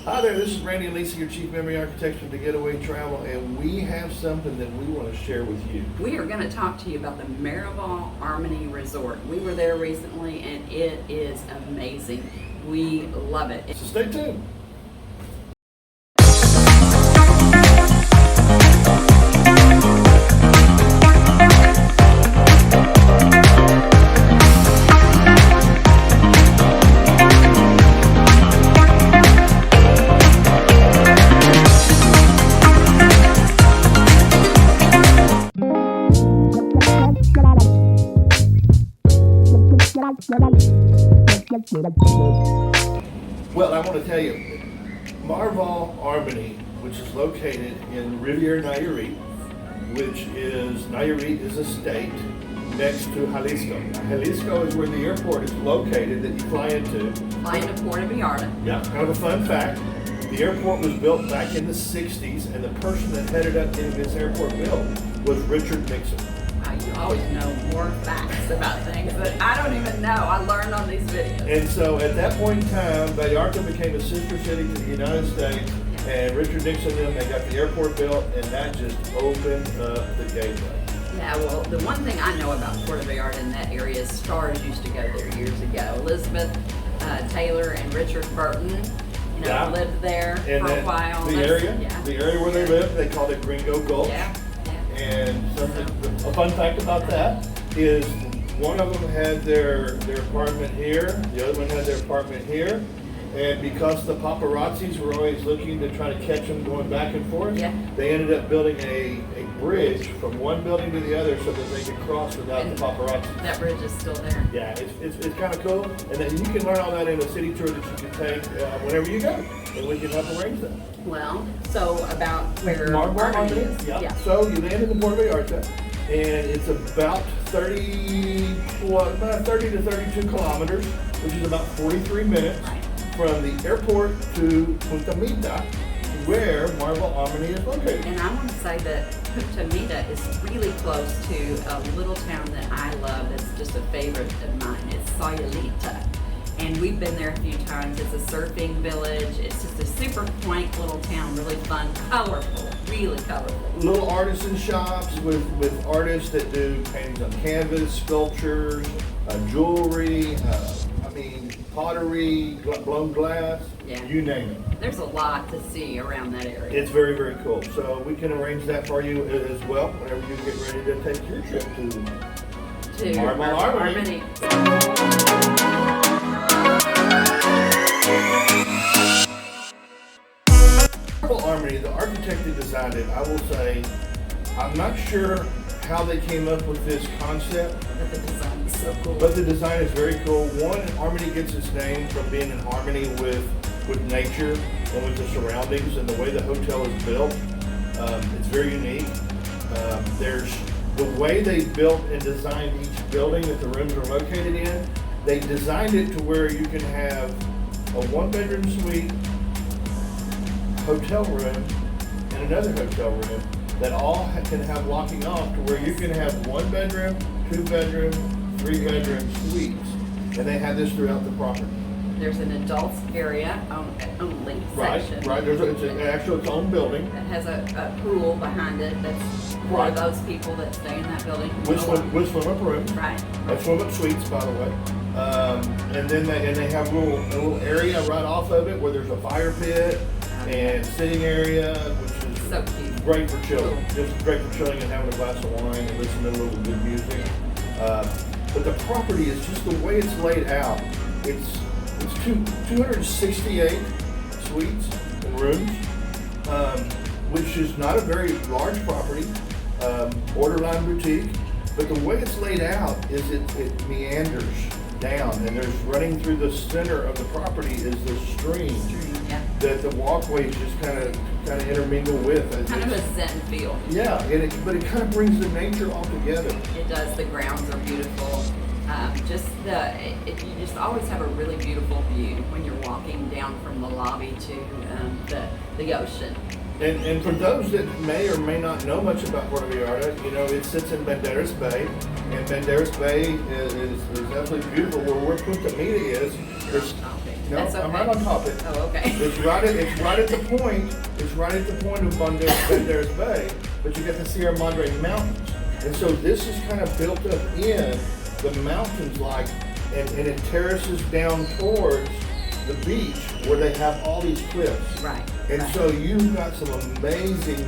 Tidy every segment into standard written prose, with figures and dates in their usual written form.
Hi there, this is Randy and Lisa, your Chief Memory Architects from The Getaway Travel, and we have something that we want to share with you. We are going to talk to you about the Marival Armony Resort. We were there recently and it is amazing. We love it. So stay tuned. Well, I want to tell you, Marival Armony, which is located in Riviera Nayarit, Nayarit is a state next to Jalisco. Now, Jalisco is where the airport is located that you fly into. Fly into Punta Mita. Yeah, kind of a fun fact. The airport was built back in the 60s, and the person that headed up getting this airport built was Richard Nixon. You always know more facts about things that I don't even know. I learned on these videos. And so at that point in time, Vallarta became a sister city to the United States, and Richard Nixon and them, they got the airport built, and that just opened up the gateway. Yeah, well, the one thing I know about Puerto Vallarta in that area is stars used to go there years ago. Elizabeth Taylor and Richard Burton, lived there and for a while. The area where they lived, they called it Gringo Gulch. Yeah. And a fun fact about that is one of them had their apartment here, the other one had their apartment here, and because the paparazzis were always looking to try to catch them going back and forth, they ended up building a bridge from one building to the other so that they could cross without the paparazzi. That bridge is still there. Yeah, it's kind of cool, and then you can learn all that in a city tour that you can take whenever you go, and we can help arrange that. Well, so about where Marival Armony is. Yeah. So you land in Puerto Vallarta, and it's about 30 to 32 kilometers, which is about 43 minutes from the airport to Punta Mita, where Marival Armony is located. And I want to say that Punta Mita is really close to a little town that I love. That's just a favorite of mine. It's Sayulita. And we've been there a few times. It's a surfing village. It's just a super quaint little town, really fun, colorful, really colorful. Little artisan shops with artists that do paintings on canvas, sculptures, jewelry, pottery, blown glass, you name it. There's a lot to see around that area. It's very, very cool. So we can arrange that for you as well whenever you get ready to take your trip to Marival Armony. Marival Armony, the architect that designed it, I will say, I'm not sure how they came up with this concept. But the design is so cool. But the design is very cool. One, Armony gets its name from being in harmony with nature and with the surroundings and the way the hotel is built. It's very unique. There's the way they built and designed each building that the rooms are located in. They designed it to where you can have a one-bedroom suite, hotel room, and another hotel room that all can have locking off to where you can have one bedroom, two bedroom, three bedroom suites. And they have this throughout the property. There's an adults area only section. Right. It's actually its own building. That has a pool behind it that's for those people that stay in that building. With swim up rooms. Right. That's swim up suites, by the way. And then they have a little area right off of it where there's a fire pit and sitting area, which is so cute. Great for chilling. Just great for chilling and having a glass of wine and listening to a little good music. But the property is just the way it's laid out. It's 268 suites and rooms, which is not a very large property, borderline boutique. But the way it's laid out is it meanders down, and there's running through the center of the property is the stream that the walkways just kind of intermingle with. Kind of a zen feel. Yeah, but it kind of brings the nature all together. It does. The grounds are beautiful. You just always have a really beautiful view when you're walking down from the lobby to the ocean. And for those that may or may not know much about Puerto Vallarta, it sits in Banderas Bay, and Banderas Bay is absolutely beautiful. Where Punta Mita is, No, That's I'm okay. right on top of it. Oh, okay. It's right at the point. It's right at the point of Banderas Bay, but you got the Sierra Madre Mountains, and so this is kind of built up in the mountains, like, and it terraces down towards the beach where they have all these cliffs. Right. And right. so you've got some amazing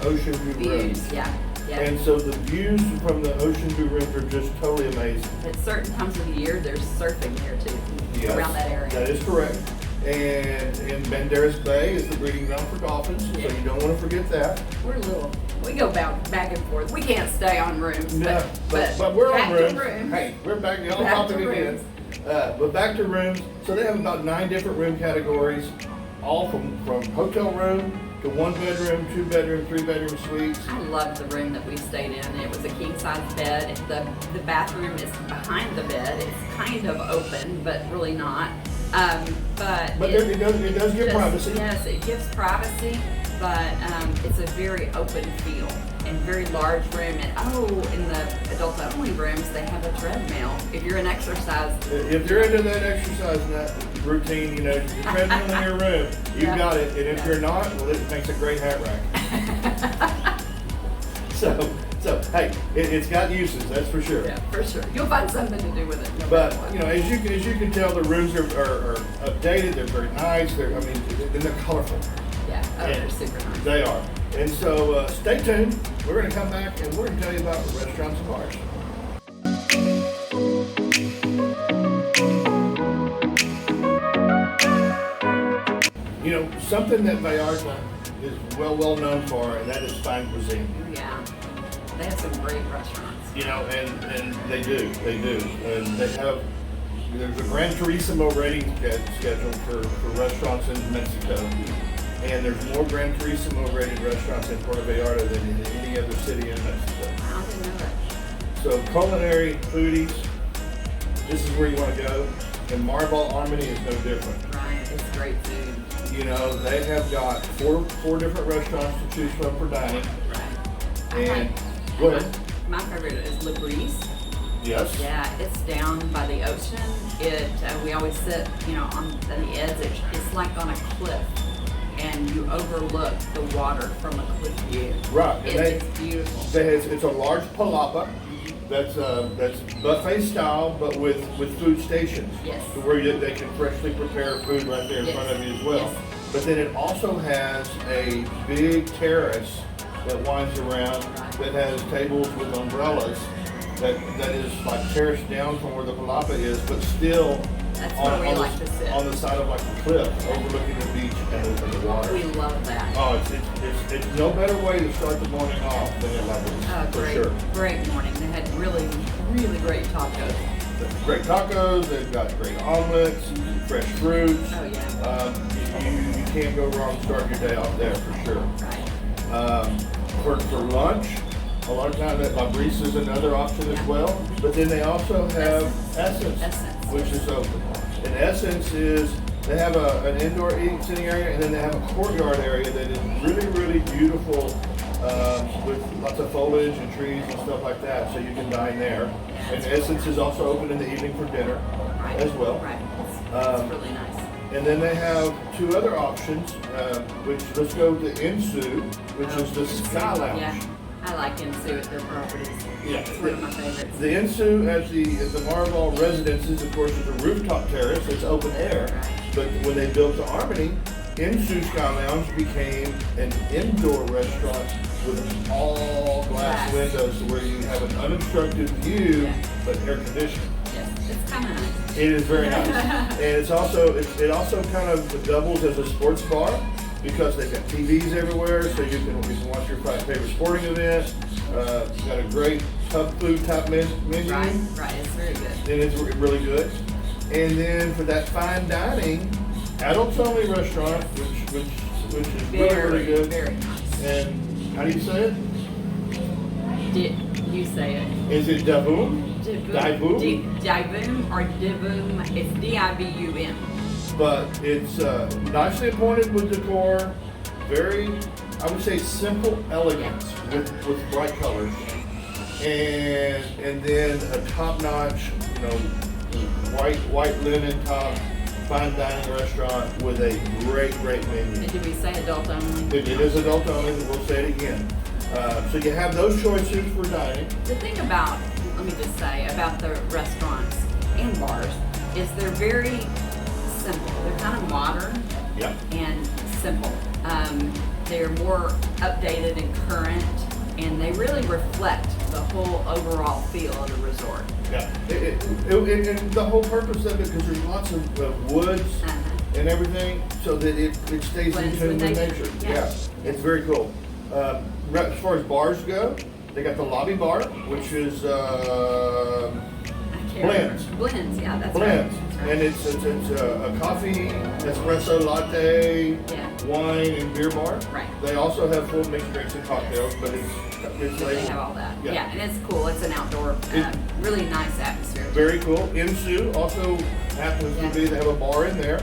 ocean view rooms. Views, yeah. Yeah. And so the views from the ocean view rooms are just totally amazing. At certain times of the year, there's surfing here too, Yes, around that area. that is correct. And Banderas Bay is the breeding ground for dolphins, so you don't want to forget that. We're we go back and forth. We can't stay on rooms, No, but we're back on to rooms. Hey, we're back on Back topic to again. rooms. But back to rooms. So they have about 9 different room categories, all from hotel room to 1 bedroom, 2 bedroom, 3 bedroom suites. I loved the room that we stayed in. It was a king size bed. The bathroom is behind the bed. It's kind of open, but really not. But it does give privacy. Yes, it gives privacy, but it's a very open feel and very large room. And in the adult only rooms, they have a treadmill. If you're an exercise, If you're into that exercise routine, the treadmill in your room, you've Yeah. got it. And if Yeah. you're not, well, it makes a great hat rack. So hey, it's got uses, that's for sure. yeah, for sure, you'll find something to do with it. no But matter what. as you can tell, the rooms are updated. They're very nice. And they're colorful. yeah, they're and super nice. They are. And so stay tuned. We're going to come back and we're going to tell you about restaurants and bars. Something that Vallarta is well known for, and that is fine cuisine. Yeah, they have some great restaurants. And they do. And there's a Gran Turismo rating scheduled for restaurants in Mexico. And there's more Gran Turismo rated restaurants in Puerto Vallarta than in any other city in Mexico. I didn't know that. So culinary, foodies, this is where you want to go. And Marival Armony is no different. Right, it's great food. They have got four different restaurants to choose from for dining. Right. And go ahead. My favorite is La Brise. Yes. Yeah, it's down by the ocean. We always sit, on the edge. It's like on a cliff, and you overlook the water from a cliff view. Right. And It's beautiful. it's a large palapa that's buffet style, but with food stations. Yes. To where they can freshly prepare food right there in Yes. front of you as well. Yes. But then it also has a big terrace that winds around that has tables with umbrellas that is like terraced down from where the palapa is, but still That's where we like to sit. on the side of like a cliff overlooking the beach and the water. We love that. Oh, it's no better way to start the morning off than at La Brise, for sure. Great morning. They had really great tacos. Great tacos, they've got great omelets, fresh fruits. Oh yeah. You can't go wrong starting your day off there for sure. Right. For lunch, a lot of times that La Brise is another option as well. But then they also have Essence, which is open. And Essence is, they have an indoor eating sitting area, and then they have a courtyard area that is really beautiful with lots of foliage and trees and stuff like that, so you can dine there. And Essence is also open in the evening for dinner as well. Right. It's really nice. And then they have 2 other options, which let's go to Insu, which is the Sky Lounge. Yeah, I like Insu at their properties. Yeah. It's one of my favorites. The Insu at the Marival Residences, of course, is a rooftop terrace. It's open air. Right. But when they built the Harmony, Insu Sky Lounge became an indoor restaurant with all glass windows where you have an unobstructed view, but air conditioned. Yes, it's kind of nice. It is very nice. And it also kind of doubles as a sports bar because they've got TVs everywhere, so you can watch your favorite sporting event. Got a great pub food type menu. Right, it's very good. And it's really good. And then for that fine dining, adults only restaurant, which is really good. Very nice. And how do you say it? You say it. Is it Davoom? Divoom or Divoom. It's D-I-V-U-M. But it's nicely appointed with decor, very, I would say, simple elegance with bright colors, and then a top-notch, white linen top fine dining restaurant with a great menu. And did we say adult only? It is adult only, and we'll say it again. So you have those choices for dining. The thing about, let me just say, about the restaurants and bars is they're very simple. They're kind of modern Yep. and simple. They're more updated and current, and they really reflect the whole overall feel of the resort. Yeah. And the whole purpose of it, because there's lots of woods and everything, so that it stays in Blends tune with with nature. nature. Yeah. It's very cool. As far as bars go, they got the lobby bar, which is blends. Blends, yeah, that's Blends. right. That's right. And it's a coffee, espresso latte, Yeah. wine, and beer bar. Right. They also have full mixed drinks and cocktails, but it's They labeled. have all that. Yeah. Yeah, and it's cool. It's an outdoor, really nice atmosphere. Very cool. Insu also happens to be, they have a bar in there,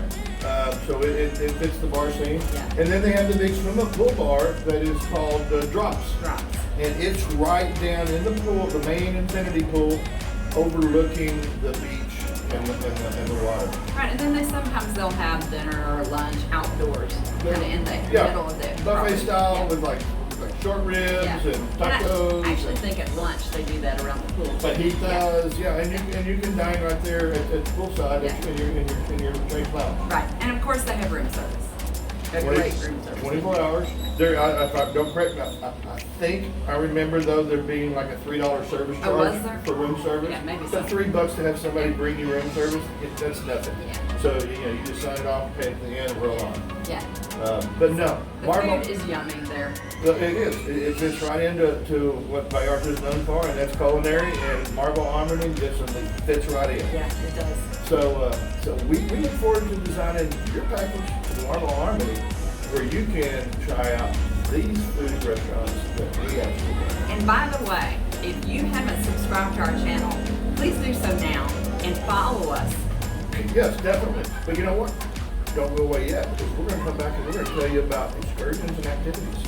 so it fits the bar scene. Yeah. And then they have the big swimming pool bar that is called Drops. Drops. And it's right down in the pool, the main infinity pool, overlooking the beach and the water. Right, and then they'll have dinner or lunch outdoors, kind of in the middle of the Buffet property. style Yeah. with like short ribs Yeah. and And tacos. I actually think at lunch they do that around the pool. Fajitas, yeah, and you can dine right there at the poolside Yeah. in your Trace Lounge. Right, and of course they have room service. A great room service. 24 hours. There, if I don't correct me, I think I remember though there being like a $3 service charge Oh, was there? for room service. Yeah, maybe So so. $3 to have somebody bring you room service, that's nothing. Yeah. So you just sign it off, pay at the end, and roll on. Yeah, But no, the Marvel. food is yummy there. It is. It fits right into what Vallarta is known for, and that's culinary. And Marival Armony just fits right in. Yeah, it does. So we look forward to designing your package for the Marival Armony, where you can try out these food restaurants that we actually have. And by the way, if you haven't subscribed to our channel, please do so now and follow us. Yes, definitely. But you know what? Don't go away yet, because we're going to come back and we're going to tell you about excursions and activities.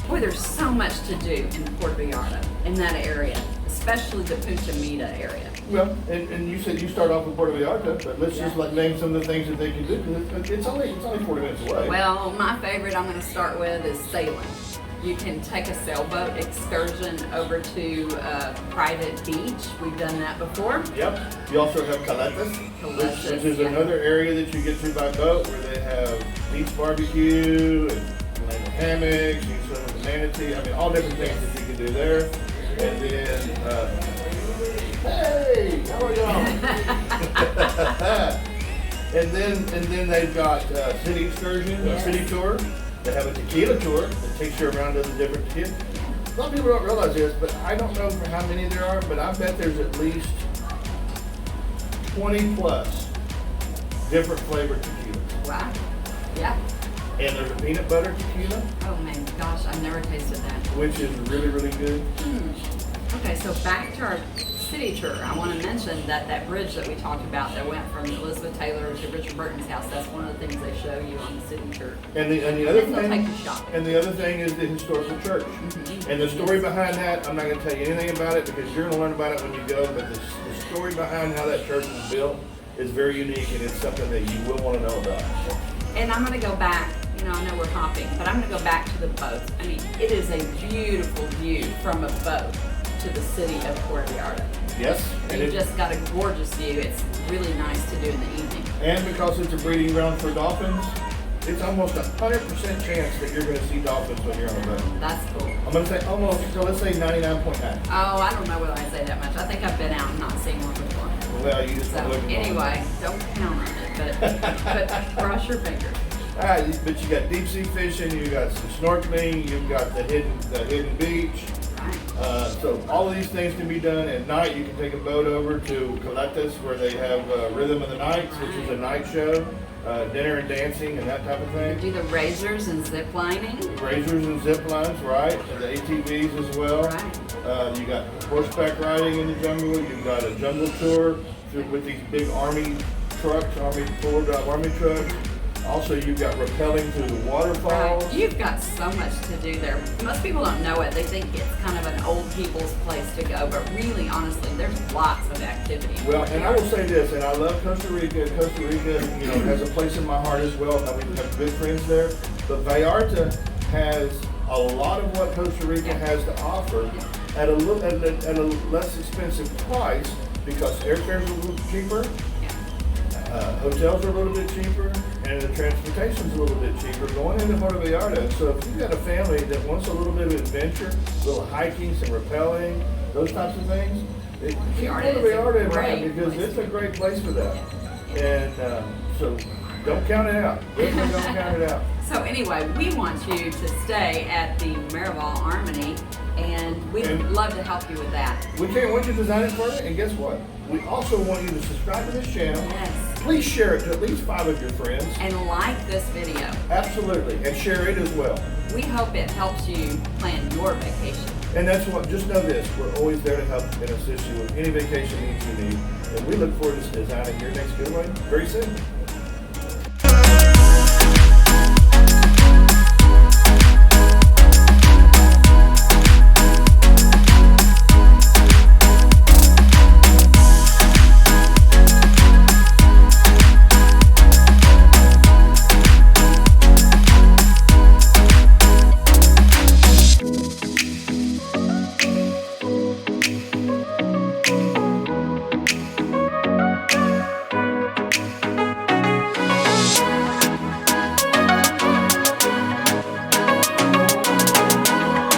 Boy, there's so much to do in Puerto Vallarta, in that area, especially the Punta Mita area. Well, and you said you start off with Puerto Vallarta, but let's just Yeah. name some of the things that they can do, because it's only 40 minutes away. Well, my favorite I'm going to start with is sailing. You can take a sailboat excursion over to a private beach. We've done that before. Yep. You also have Caletas, which is yeah. another area that you get to by boat, where they have beach barbecue and lay in hammocks. You swim with the manatee. I mean, all different things that you can do there. And then, hey, how are y'all? and then they've got city excursion, Yes. a city tour. They have a tequila tour that takes you around to the different tequila. A lot of people don't realize this, but I don't know for how many there are, but I bet there's at least 20 plus different flavored tequilas. Wow. Yeah. And there's a peanut butter tequila, Oh man, gosh, I've never tasted that. which is really good. Okay, so back to our city tour. I want to mention that bridge that we talked about that went from Elizabeth Taylor to Richard Burton's house, that's one of the things they show you on the city tour. And the other And they'll thing, take you shopping. and the other thing is the historical church. And the story behind that, I'm not going to tell you anything about it because you're going to learn about it when you go. But the story behind how that church was built is very unique, and it's something that you will want to know about. And I'm going to go back, I know we're hopping, but I'm going to go back to the boat. I mean, it is a beautiful view from a boat to the city of Puerto Vallarta. Yes, and You've just got a gorgeous view. It's really nice to do in the evening. and because it's a breeding ground for dolphins, it's almost 100% chance that you're going to see dolphins when you're on a boat. That's cool. I'm going to say almost, so let's say 99.9. Oh, I don't know whether I say that much. I think I've been out and not seen one before. Well, you just So look at them. anyway, don't count on it, but cross your fingers. All right, but you got deep sea fishing, you got some snorkeling, you've got the hidden beach. Right. So all of these things can be done at night. You can take a boat over to Caletas where they have Rhythm of the Nights, which is a night show, dinner and dancing and that type of thing. Do the razors and zip lining. Razors and zip lines, right? And the ATVs as well. Right. You got horseback riding in the jungle. You've got a jungle tour with these big army trucks, four-wheel drive army trucks. Also, you've got rappelling through the waterfalls. Right. You've got so much to do there. Most people don't know it. They think it's kind of an old people's place to go, but really, honestly, there's lots of activity. Well, and I will say this, and I love Costa Rica. Costa Rica, has a place in my heart as well. I mean, we have good friends there. But Vallarta has a lot of what Costa Rica has to offer at a less expensive price because airfares are a little cheaper. Hotels are a little bit cheaper, and the transportation's a little bit cheaper going into Puerto Vallarta. So if you've got a family that wants a little bit of adventure, a little hiking, some rappelling, those types of things, keep Puerto Vallarta in mind because it's a great place for that. And so don't count it out. Definitely don't count it out. So anyway, we want you to stay at the Marival Armony, and we'd love to help you with that. We can't want you to design it for you, and guess what? We also want you to subscribe to this channel. Yes. Please share it to at least 5 of your friends. And like this video. Absolutely, and share it as well. We hope it helps you plan your vacation. And that's what, just know this, we're always there to help and assist you with any vacation needs you need. And we look forward to designing your next getaway very soon.